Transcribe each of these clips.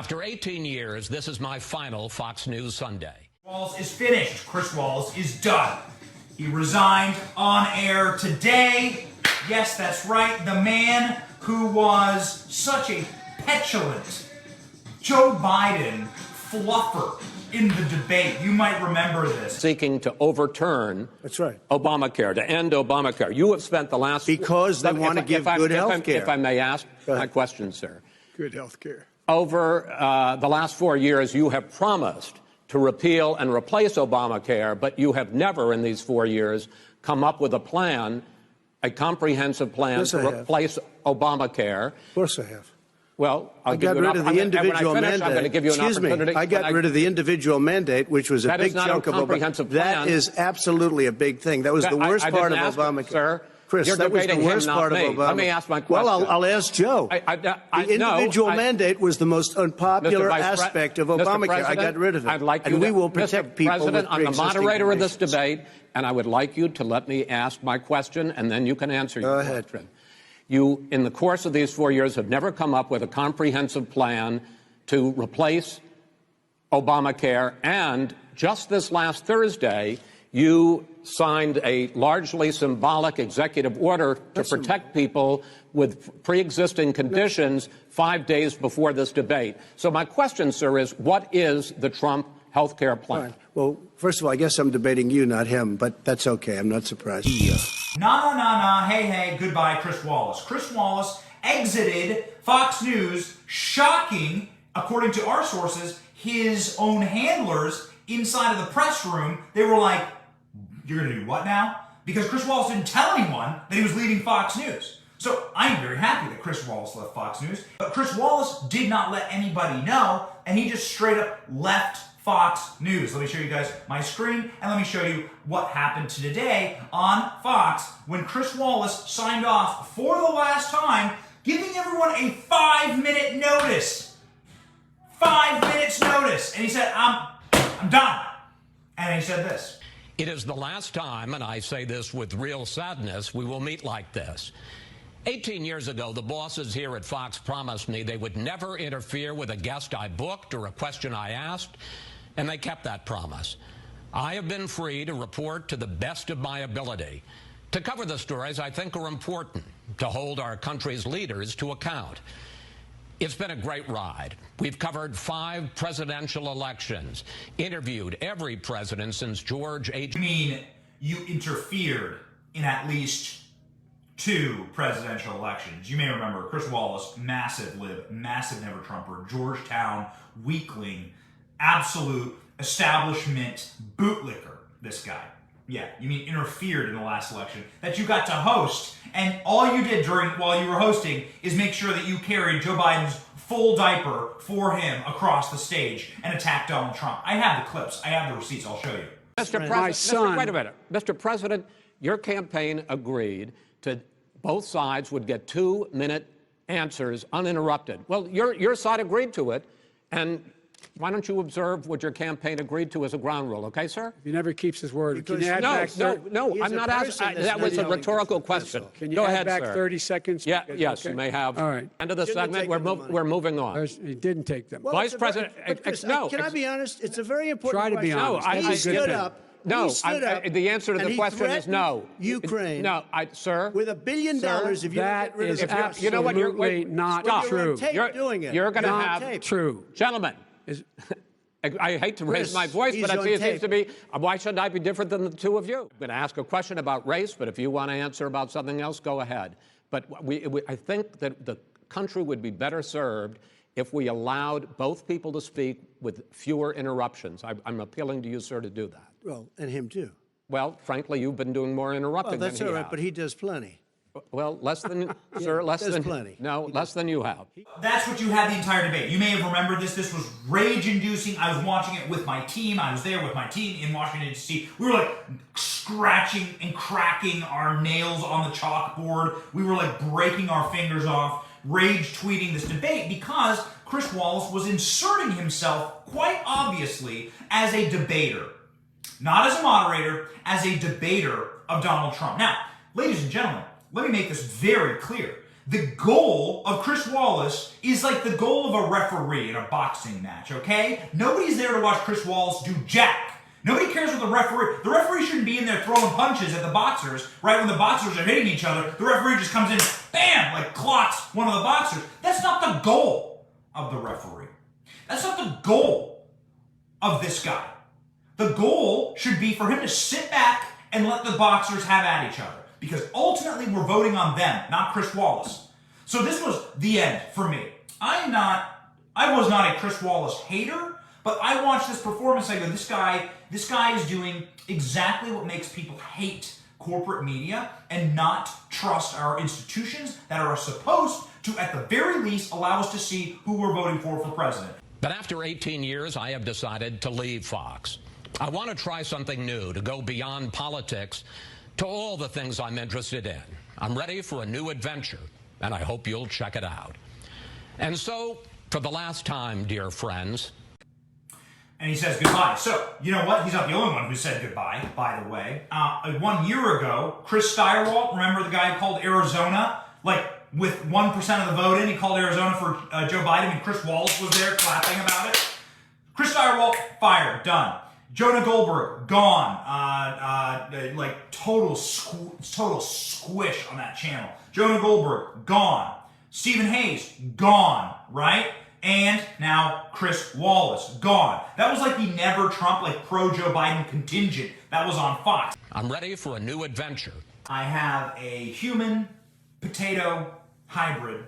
After 18 years, this is my final Fox News Sunday. Wallace is finished. Chris Wallace is done. He resigned on air today. Yes, that's right. The man who was such a petulant Joe Biden fluffer in the debate. You might remember this. Seeking to overturn Obamacare, to end Obamacare. You have spent the last... Because they want to give good health care. If I may ask my question, sir. Good health care. Over the last 4 years, you have promised to repeal and replace Obamacare, but you have never in these 4 years come up with a plan, a comprehensive plan to replace Obamacare. Of course I have. Well, I got rid of the individual mandate. I'm going to give you an opportunity. I got rid of the individual mandate, which was a big chunk of Obamacare. That is absolutely a big thing. That was the worst part of Obamacare. Sir, Chris, you're that was the worst part of Obamacare. Let me ask my question. Well, I'll ask Joe. The individual mandate was the most unpopular aspect of Obamacare. I got rid of it. I'd like you and we will protect people with President, I'm the moderator of this conditions. debate, and I would like you to let me ask my question, and then you can answer your question. Go ahead. You, in the course of these 4 years, have never come up with a comprehensive plan to replace Obamacare, and just this last Thursday, you signed a largely symbolic executive order to protect people with pre-existing conditions 5 days before this debate. So my question, sir, is what is the Trump health care plan? Right. Well, first of all, I guess I'm debating you, not him, but that's okay. I'm not surprised. Nah, hey, goodbye, Chris Wallace. Chris Wallace exited Fox News, shocking, according to our sources, his own handlers inside of the press room. They were like, you're going to do what now? Because Chris Wallace didn't tell anyone that he was leaving Fox News. So I'm very happy that Chris Wallace left Fox News. But Chris Wallace did not let anybody know, and he just straight up left Fox News. Let me show you guys my screen, and let me show you what happened today on Fox when Chris Wallace signed off for the last time, giving everyone a 5-minute notice. 5 minutes notice. And he said, I'm done. And he said this. It is the last time, and I say this with real sadness, we will meet like this. 18 years ago, the bosses here at Fox promised me they would never interfere with a guest I booked or a question I asked, and they kept that promise. I have been free to report to the best of my ability, to cover the stories I think are important, to hold our country's leaders to account. It's been a great ride. We've covered 5 presidential elections, interviewed every president since George H. You mean you interfered in at least 2 presidential elections? You may remember Chris Wallace, massive lib, massive never Trumper, Georgetown weakling, absolute establishment bootlicker, this guy. Yeah, you mean interfered in the last election that you got to host, and all you did while you were hosting is make sure that you carried Joe Biden's full diaper for him across the stage and attacked Donald Trump. I have the clips. I have the receipts. I'll show you. Mr. President, wait a minute. Mr. President, your campaign agreed to both sides would get 2-minute answers uninterrupted. Well, your side agreed to it, and why don't you observe what your campaign agreed to as a ground rule, okay, sir? He never keeps his word. Can you add No, back I'm not asking. That was a rhetorical question. Can you Go add ahead, back sir. 30 seconds? Yeah, yes, okay. you may have. All right. End of the segment. We're moving on. He didn't take them. Well, Vice President, can I be honest? It's a very important Try to be question. honest. He stood up. No, he stood up, the answer to the question is no. Ukraine. No, sir. With $1 billion, if you that get rid is of absolutely you know what, you're not stop. true. You're doing it. You're going to Not have true. Gentlemen. I hate to raise my voice, but it seems to be, why shouldn't I be different than the two of you? I'm going to ask a question about race, but if you want to answer about something else, go ahead. But I think that the country would be better served if we allowed both people to speak with fewer interruptions. I'm appealing to you, sir, to do that. Well, and him too. Well, frankly, you've been doing more interrupting that's than he all right, has. but he does plenty. Well, less than, sir, less than plenty. No, less than you have. That's what you had the entire debate. You may have remembered this. This was rage-inducing. I was watching it with my team. I was there with my team in Washington, D.C. We were like scratching and cracking our nails on the chalkboard. We were like breaking our fingers off, rage-tweeting this debate because Chris Wallace was inserting himself quite obviously as a debater. Not as a moderator, as a debater of Donald Trump. Now, ladies and gentlemen, let me make this very clear. The goal of Chris Wallace is like the goal of a referee in a boxing match, okay? Nobody's there to watch Chris Wallace do jack. Nobody cares what the referee shouldn't be in there throwing punches at the boxers, right? When the boxers are hitting each other, the referee just comes in, bam, like clocks one of the boxers. That's not the goal of the referee. That's not the goal of this guy. The goal should be for him to sit back and let the boxers have at each other. Because ultimately we're voting on them, not Chris Wallace. So this was the end for me. I was not a Chris Wallace hater, but I watched this performance. I go, this guy is doing exactly what makes people hate corporate media and not trust our institutions that are supposed to, at the very least, allow us to see who we're voting for president. But after 18 years, I have decided to leave Fox. I want to try something new, to go beyond politics to all the things I'm interested in. I'm ready for a new adventure, and I hope you'll check it out. And so, for the last time, dear friends. And he says goodbye. So, you know what? He's not the only one who said goodbye, by the way. 1 year ago, Chris Steyerwalt, remember the guy who called Arizona, like with 1% of the vote in, he called Arizona for Joe Biden, and Chris Wallace was there clapping about it. Chris Steyerwalt, fired, done. Jonah Goldberg, gone. Like total squish on that channel. Jonah Goldberg, gone. Stephen Hayes, gone, right? And now Chris Wallace, gone. That was like the never Trump, like pro-Joe Biden contingent that was on Fox. I'm ready for a new adventure. I have a human potato hybrid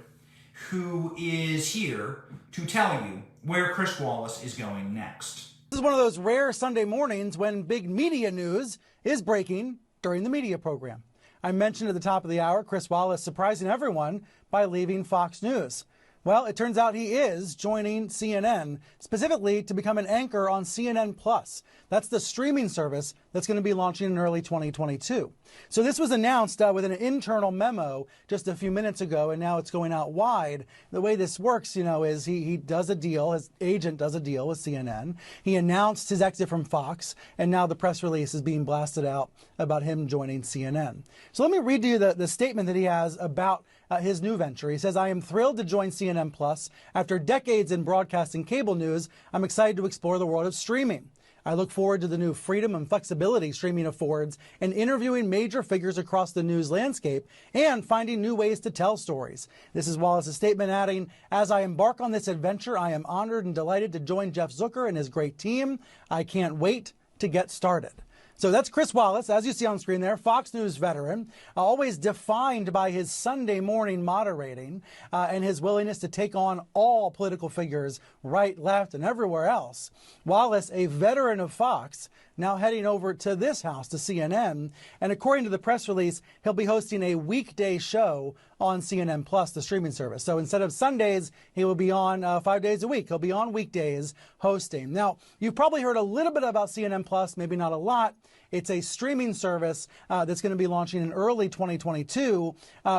who is here to tell you where Chris Wallace is going next. This is one of those rare Sunday mornings when big media news is breaking during the media program. I mentioned at the top of the hour, Chris Wallace surprising everyone by leaving Fox News. Well, it turns out he is joining CNN, specifically to become an anchor on CNN Plus. That's the streaming service that's going to be launching in early 2022. So this was announced with an internal memo just a few minutes ago, and now it's going out wide. The way this works, is he does a deal, his agent does a deal with CNN. He announced his exit from Fox, and now the press release is being blasted out about him joining CNN. So let me read you the statement that he has about his new venture. He says, I am thrilled to join CNN Plus. After decades in broadcasting cable news, I'm excited to explore the world of streaming. I look forward to the new freedom and flexibility streaming affords and interviewing major figures across the news landscape and finding new ways to tell stories. This is Wallace's statement, adding, as I embark on this adventure, I am honored and delighted to join Jeff Zucker and his great team. I can't wait to get started. So that's Chris Wallace, as you see on screen there, Fox News veteran, always defined by his Sunday morning moderating and his willingness to take on all political figures, right, left, and everywhere else. Wallace, a veteran of Fox, now heading over to this house, to CNN. And according to the press release, he'll be hosting a weekday show on CNN Plus, the streaming service. So instead of Sundays, he will be on 5 days a week. He'll be on weekdays hosting. Now, you've probably heard a little bit about CNN Plus, maybe not a lot. It's a streaming service that's going to be launching in early 2022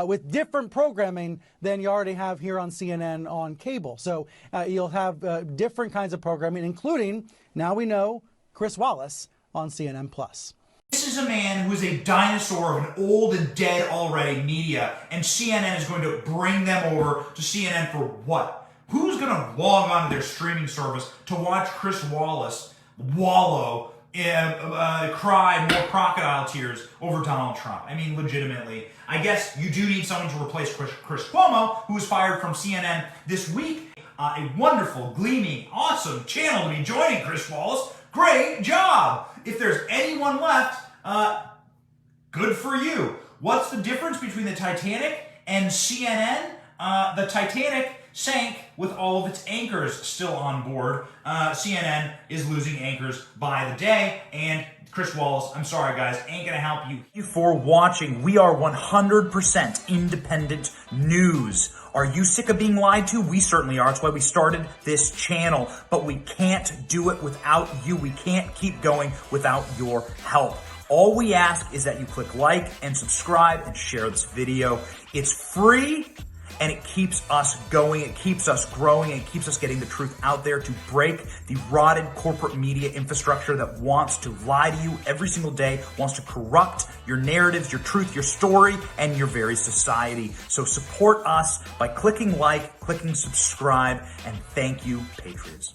with different programming than you already have here on CNN on cable. So you'll have different kinds of programming, including, now we know, Chris Wallace on CNN Plus. This is a man who is a dinosaur of an old and dead already media, and CNN is going to bring them over to CNN for what? Who's going to log on to their streaming service to watch Chris Wallace wallow, cry more crocodile tears over Donald Trump? I mean, legitimately. I guess you do need someone to replace Chris Cuomo, who was fired from CNN this week. A wonderful, gleaming, awesome channel to be joining Chris Wallace. Great job! If there's anyone left, good for you. What's the difference between the Titanic and CNN? The Titanic sank with all of its anchors still on board. CNN is losing anchors by the day, and Chris Wallace, I'm sorry guys, ain't gonna help you. Thank you for watching. We are 100% independent news. Are you sick of being lied to? We certainly are. That's why we started this channel. But we can't do it without you. We can't keep going without your help. All we ask is that you click like and subscribe and share this video. It's free. and it keeps us going, it keeps us growing, and it keeps us getting the truth out there to break the rotted corporate media infrastructure that wants to lie to you every single day, wants to corrupt your narratives, your truth, your story, and your very society. So support us by clicking like, clicking subscribe, and thank you, Patriots.